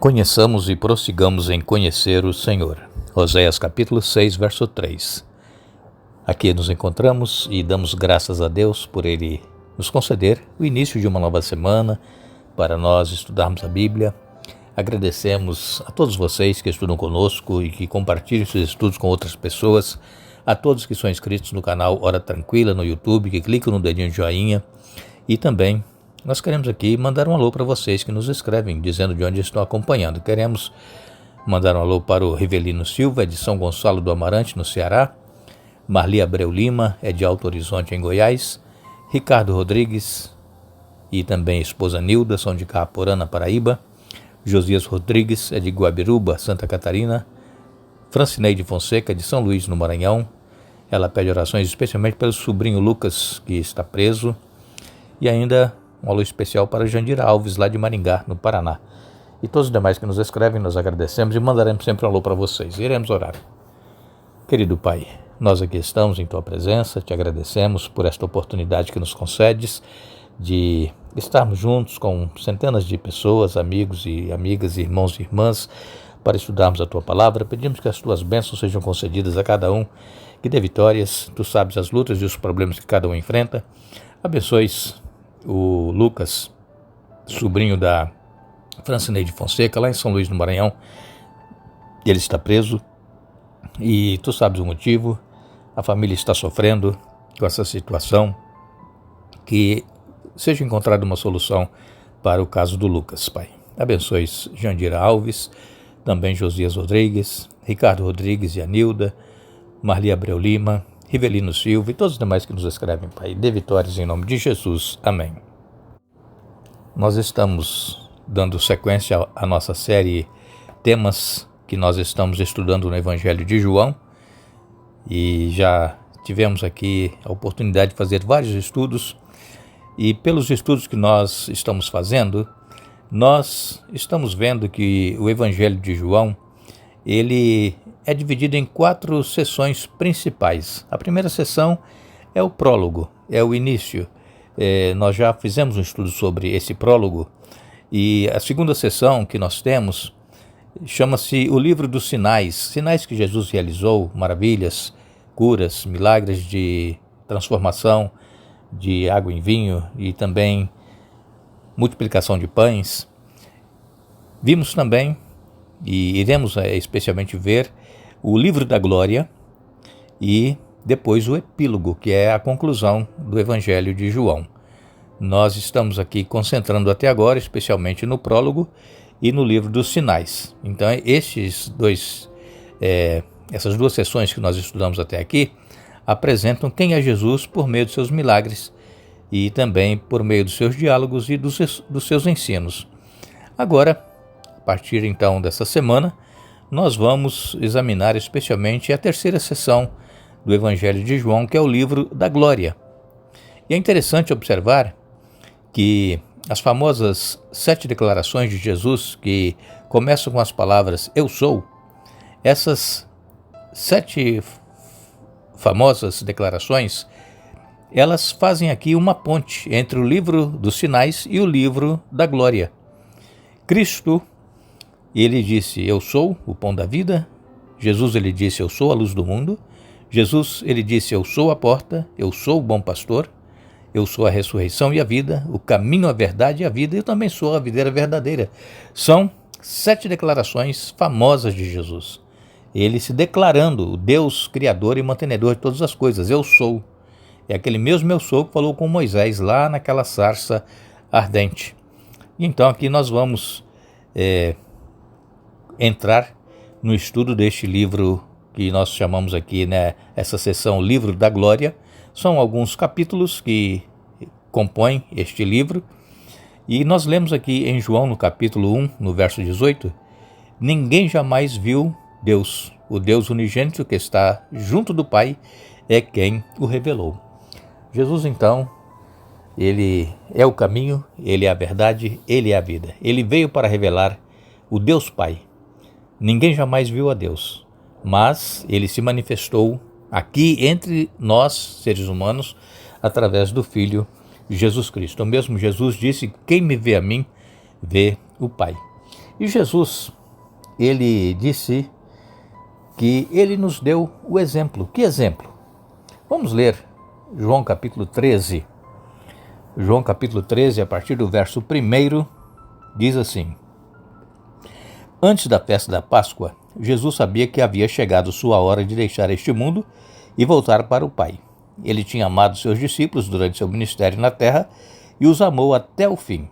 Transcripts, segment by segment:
Conheçamos e prossigamos em conhecer o Senhor. Oséias capítulo 6, verso 3. Aqui nos encontramos e damos graças a Deus por Ele nos conceder o início de uma nova semana para nós estudarmos a Bíblia. Agradecemos a todos vocês que estudam conosco e que compartilham seus estudos com outras pessoas, a todos que são inscritos no canal Hora Tranquila no YouTube, que clicam no dedinho de joinha e também nós queremos aqui mandar um alô para vocês que nos escrevem, dizendo de onde estão acompanhando. Queremos mandar um alô para o Rivelino Silva, de São Gonçalo do Amarante, no Ceará. Marli Abreu Lima, é de Alto Horizonte, em Goiás. Ricardo Rodrigues e também esposa Nilda, são de Caaporã, na Paraíba. Josias Rodrigues, é de Guabiruba, Santa Catarina. Francineide Fonseca, de São Luís, no Maranhão. Ela pede orações especialmente pelo sobrinho Lucas, que está preso. E ainda um alô especial para Jandira Alves, lá de Maringá, no Paraná. E todos os demais que nos escrevem, nós agradecemos e mandaremos sempre um alô para vocês. Iremos orar. Querido Pai, nós aqui estamos em Tua presença, te agradecemos por esta oportunidade que nos concedes de estarmos juntos com centenas de pessoas, amigos e amigas, irmãos e irmãs, para estudarmos a Tua palavra. Pedimos que as Tuas bênçãos sejam concedidas a cada um, que dê vitórias. Tu sabes as lutas e os problemas que cada um enfrenta. Abençoes o Lucas, sobrinho da Francineide Fonseca, lá em São Luís do Maranhão. Ele está preso e tu sabes o motivo. A família está sofrendo com essa situação. Que seja encontrada uma solução para o caso do Lucas, Pai. Abençoe Jandira Alves, também Josias Rodrigues, Ricardo Rodrigues e Anilda, Marli Abreu Lima, Rivelino Silva e todos os demais que nos escrevem, Pai. Dê vitórias em nome de Jesus. Amém. Nós estamos dando sequência à nossa série Temas que nós estamos estudando no Evangelho de João e já tivemos aqui a oportunidade de fazer vários estudos e pelos estudos que nós estamos fazendo, nós estamos vendo que o Evangelho de João, ele é dividido em 4 sessões principais. A primeira sessão é o prólogo, é o início. Nós já fizemos um estudo sobre esse prólogo e a segunda sessão que nós temos chama-se o livro dos sinais, sinais que Jesus realizou, maravilhas, curas, milagres de transformação de água em vinho e também multiplicação de pães. Vimos também e iremos especialmente ver o livro da glória e depois o epílogo, que é a conclusão do Evangelho de João. Nós estamos aqui concentrando até agora, especialmente no prólogo e no livro dos sinais. Então, essas duas sessões que nós estudamos até aqui apresentam quem é Jesus por meio dos seus milagres e também por meio dos seus diálogos e dos seus ensinos. Agora, a partir então dessa semana, nós vamos examinar especialmente a terceira sessão do Evangelho de João, que é o livro da glória. E é interessante observar que as famosas 7 declarações de Jesus, que começam com as palavras "Eu sou", essas 7 famosas declarações, elas fazem aqui uma ponte entre o livro dos sinais e o livro da glória. Cristo, ele disse, "Eu sou o pão da vida". Jesus, ele disse, "Eu sou a luz do mundo". Jesus, ele disse, "Eu sou a porta, eu sou o bom pastor, eu sou a ressurreição e a vida, o caminho, a verdade e a vida, eu também sou a videira verdadeira". São 7 declarações famosas de Jesus. Ele se declarando o Deus criador e mantenedor de todas as coisas. Eu sou. É aquele mesmo eu sou que falou com Moisés lá naquela sarça ardente. Então aqui nós vamos entrar no estudo deste livro que nós chamamos aqui, essa sessão Livro da Glória. São alguns capítulos que compõem este livro. E nós lemos aqui em João, no capítulo 1, no verso 18, "Ninguém jamais viu Deus, o Deus unigênito que está junto do Pai é quem o revelou". Jesus, então, ele é o caminho, ele é a verdade, ele é a vida. Ele veio para revelar o Deus Pai. Ninguém jamais viu a Deus, mas ele se manifestou aqui entre nós, seres humanos, através do Filho Jesus Cristo. O mesmo Jesus disse: "Quem me vê a mim, vê o Pai". E Jesus, ele disse que ele nos deu o exemplo. Que exemplo? Vamos ler João capítulo 13. João capítulo 13, a partir do verso 1, diz assim: Antes da festa da Páscoa, Jesus sabia que havia chegado sua hora de deixar este mundo e voltar para o Pai. Ele tinha amado seus discípulos durante seu ministério na terra e os amou até o fim.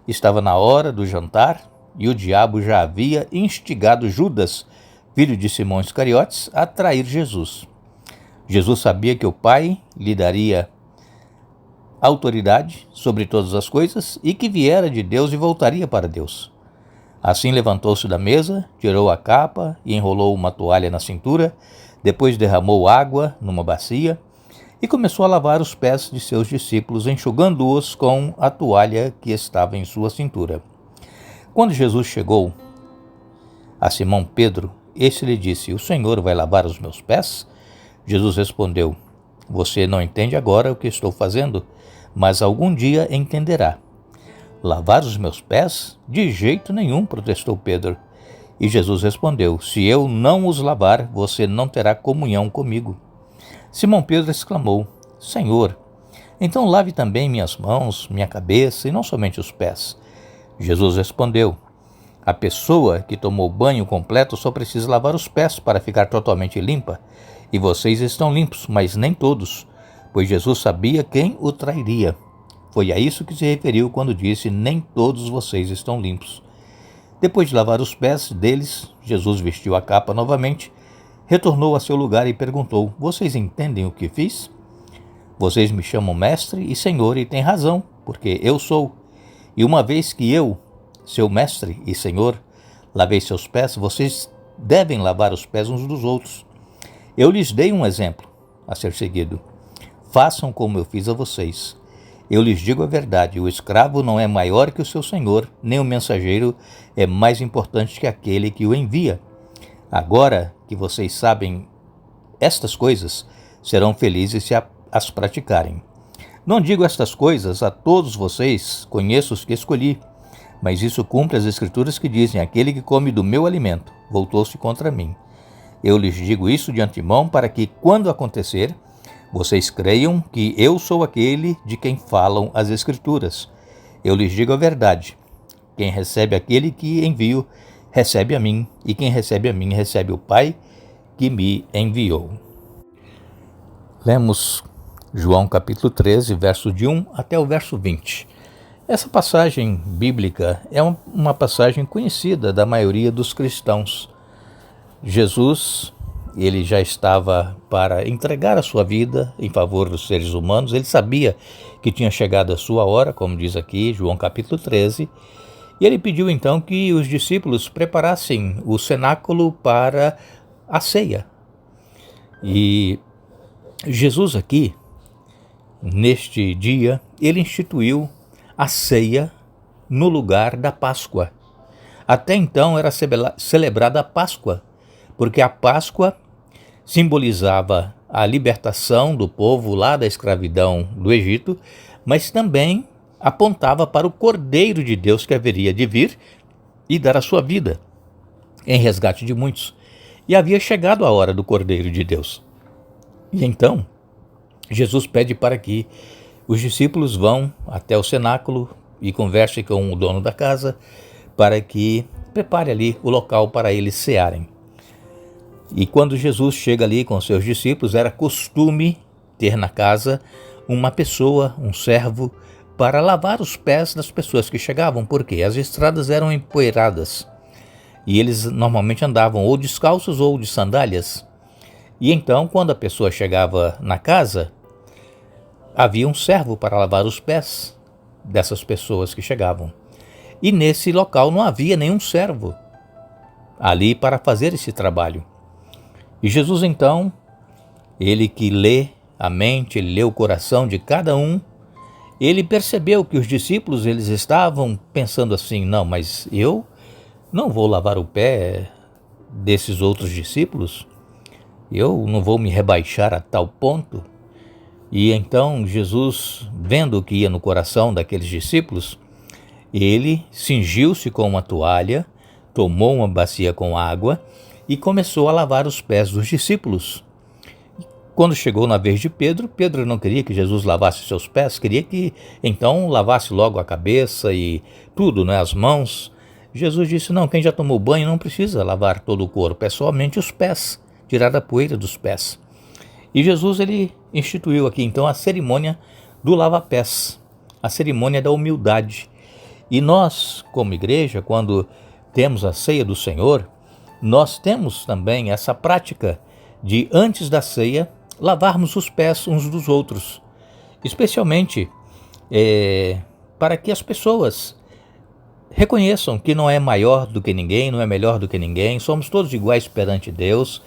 Estava na hora do jantar e o diabo já havia instigado Judas, filho de Simão Iscariotes, a trair Jesus. Jesus sabia que o Pai lhe daria autoridade sobre todas as coisas e que viera de Deus e voltaria para Deus. Assim levantou-se da mesa, tirou a capa e enrolou uma toalha na cintura, depois derramou água numa bacia e começou a lavar os pés de seus discípulos, enxugando-os com a toalha que estava em sua cintura. Quando Jesus chegou a Simão Pedro, este lhe disse: O Senhor vai lavar os meus pés? Jesus respondeu: Você não entende agora o que estou fazendo, mas algum dia entenderá. Lavar os meus pés? De jeito nenhum, protestou Pedro. E Jesus respondeu: Se eu não os lavar, você não terá comunhão comigo. Simão Pedro exclamou: Senhor, então lave também minhas mãos, minha cabeça e não somente os pés. Jesus respondeu: A pessoa que tomou banho completo só precisa lavar os pés para ficar totalmente limpa. E vocês estão limpos, mas nem todos, pois Jesus sabia quem o trairia. Foi a isso que se referiu quando disse: Nem todos vocês estão limpos. Depois de lavar os pés deles, Jesus vestiu a capa novamente, retornou a seu lugar e perguntou: Vocês entendem o que fiz? Vocês me chamam mestre e senhor e têm razão, porque eu sou. E uma vez que eu, seu mestre e senhor, lavei seus pés, vocês devem lavar os pés uns dos outros. Eu lhes dei um exemplo a ser seguido. Façam como eu fiz a vocês. Eu lhes digo a verdade: o escravo não é maior que o seu senhor, nem o mensageiro é mais importante que aquele que o envia. Agora que vocês sabem estas coisas, serão felizes se as praticarem. Não digo estas coisas a todos vocês, conheço os que escolhi, mas isso cumpre as escrituras que dizem: aquele que come do meu alimento voltou-se contra mim. Eu lhes digo isso de antemão para que, quando acontecer, vocês creiam que eu sou aquele de quem falam as Escrituras. Eu lhes digo a verdade: quem recebe aquele que envio, recebe a mim, e quem recebe a mim, recebe o Pai que me enviou. Lemos João capítulo 13, verso de 1 até o verso 20. Essa passagem bíblica é uma passagem conhecida da maioria dos cristãos. Jesus, ele já estava para entregar a sua vida em favor dos seres humanos. Ele sabia que tinha chegado a sua hora, como diz aqui João capítulo 13, e ele pediu então que os discípulos preparassem o cenáculo para a ceia. E Jesus aqui, neste dia, ele instituiu a ceia no lugar da Páscoa. Até então era celebrada a Páscoa, porque a Páscoa simbolizava a libertação do povo lá da escravidão do Egito, mas também apontava para o Cordeiro de Deus que haveria de vir e dar a sua vida em resgate de muitos. E havia chegado a hora do Cordeiro de Deus. E então, Jesus pede para que os discípulos vão até o cenáculo e conversem com o dono da casa para que prepare ali o local para eles cearem. E quando Jesus chega ali com seus discípulos, era costume ter na casa uma pessoa, um servo, para lavar os pés das pessoas que chegavam, porque as estradas eram empoeiradas e eles normalmente andavam ou descalços ou de sandálias. E então, quando a pessoa chegava na casa, havia um servo para lavar os pés dessas pessoas que chegavam. E nesse local não havia nenhum servo ali para fazer esse trabalho. E Jesus então, ele que lê a mente, ele lê o coração de cada um, ele percebeu que os discípulos eles estavam pensando assim: não, mas eu não vou lavar o pé desses outros discípulos, eu não vou me rebaixar a tal ponto. E então Jesus, vendo o que ia no coração daqueles discípulos, Ele cingiu-se com uma toalha, tomou uma bacia com água e começou a lavar os pés dos discípulos. Quando chegou na vez de Pedro, Pedro não queria que Jesus lavasse seus pés, queria que então lavasse logo a cabeça e tudo, né, as mãos. Jesus disse, não, quem já tomou banho não precisa lavar todo o corpo, é somente os pés, tirar a poeira dos pés. E Jesus ele instituiu aqui então a cerimônia do lava-pés, a cerimônia da humildade. E nós, como igreja, quando temos a ceia do Senhor, nós temos também essa prática de, antes da ceia, lavarmos os pés uns dos outros, especialmente para que as pessoas reconheçam que não é maior do que ninguém, não é melhor do que ninguém, somos todos iguais perante Deus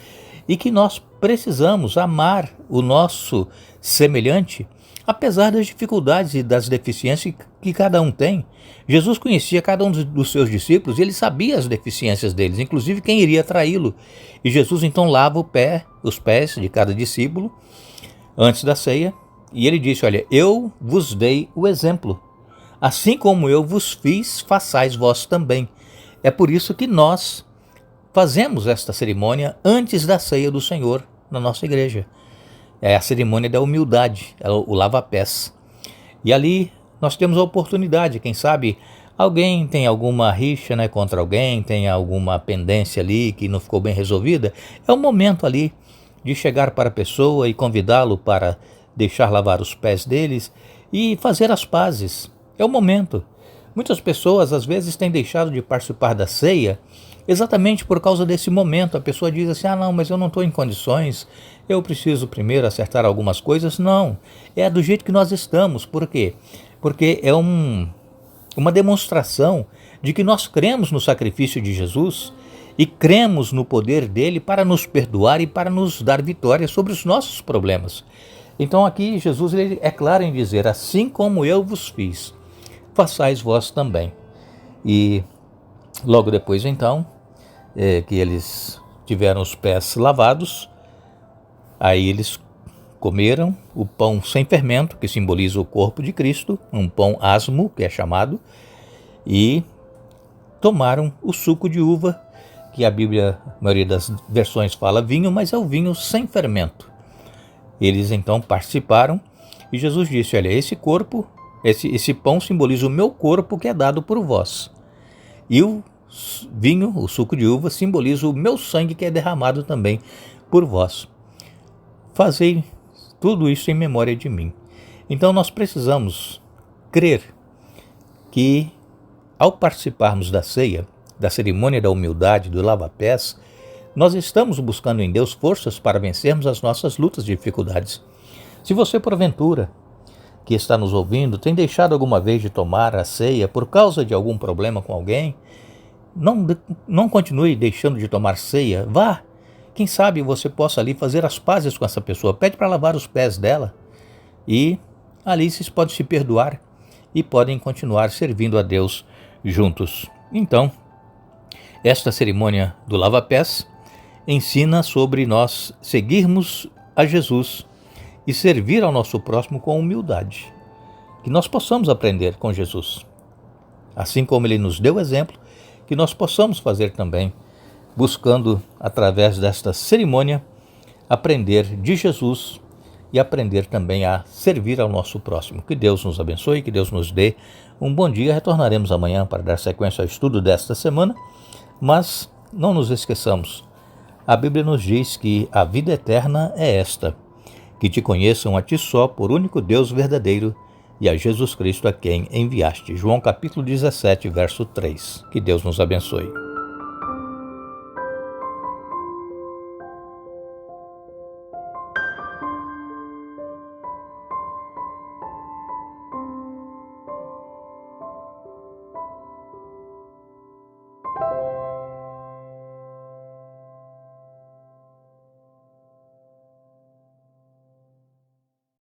e que nós precisamos amar o nosso semelhante, apesar das dificuldades e das deficiências que cada um tem. Jesus conhecia cada um dos seus discípulos e ele sabia as deficiências deles, inclusive quem iria traí-lo. E Jesus então lava os pés de cada discípulo antes da ceia e ele disse, olha, eu vos dei o exemplo. Assim como eu vos fiz, façais vós também. É por isso que nós fazemos esta cerimônia antes da ceia do Senhor na nossa igreja. É a cerimônia da humildade, é o lava-pés. E ali nós temos a oportunidade, quem sabe alguém tem alguma rixa, né, contra alguém, tem alguma pendência ali que não ficou bem resolvida. É o momento ali de chegar para a pessoa e convidá-lo para deixar lavar os pés deles e fazer as pazes. É o momento. Muitas pessoas às vezes têm deixado de participar da ceia exatamente por causa desse momento. A pessoa diz assim, não, mas eu não estou em condições, eu preciso primeiro acertar algumas coisas. Não, é do jeito que nós estamos. Por quê? Porque é uma demonstração de que nós cremos no sacrifício de Jesus e cremos no poder dele para nos perdoar e para nos dar vitória sobre os nossos problemas. Então aqui Jesus ele é claro em dizer, assim como eu vos fiz, façais vós também. E logo depois então, que eles tiveram os pés lavados, aí eles comeram o pão sem fermento, que simboliza o corpo de Cristo, um pão asmo, que é chamado, e tomaram o suco de uva, que a Bíblia, a maioria das versões fala vinho, mas é o vinho sem fermento. Eles então participaram e Jesus disse, olha, esse pão simboliza o meu corpo que é dado por vós. E o vinho, o suco de uva, simboliza o meu sangue que é derramado também por vós. Fazei tudo isso em memória de mim. Então nós precisamos crer que ao participarmos da ceia, da cerimônia da humildade, do lava-pés, nós estamos buscando em Deus forças para vencermos as nossas lutas e dificuldades. Se você, porventura, que está nos ouvindo, tem deixado alguma vez de tomar a ceia por causa de algum problema com alguém, não continue deixando de tomar ceia. Vá, quem sabe você possa ali fazer as pazes com essa pessoa. Pede para lavar os pés dela e ali vocês podem se perdoar e podem continuar servindo a Deus juntos. Então, esta cerimônia do lava-pés ensina sobre nós seguirmos a Jesus e servir ao nosso próximo com humildade. Que nós possamos aprender com Jesus. Assim como ele nos deu exemplo, que nós possamos fazer também, buscando, através desta cerimônia, aprender de Jesus e aprender também a servir ao nosso próximo. Que Deus nos abençoe, que Deus nos dê um bom dia. Retornaremos amanhã para dar sequência ao estudo desta semana, mas não nos esqueçamos. A Bíblia nos diz que a vida eterna é esta, que te conheçam a ti só, por único Deus verdadeiro, e a Jesus Cristo a quem enviaste. João capítulo 17, verso 3. Que Deus nos abençoe.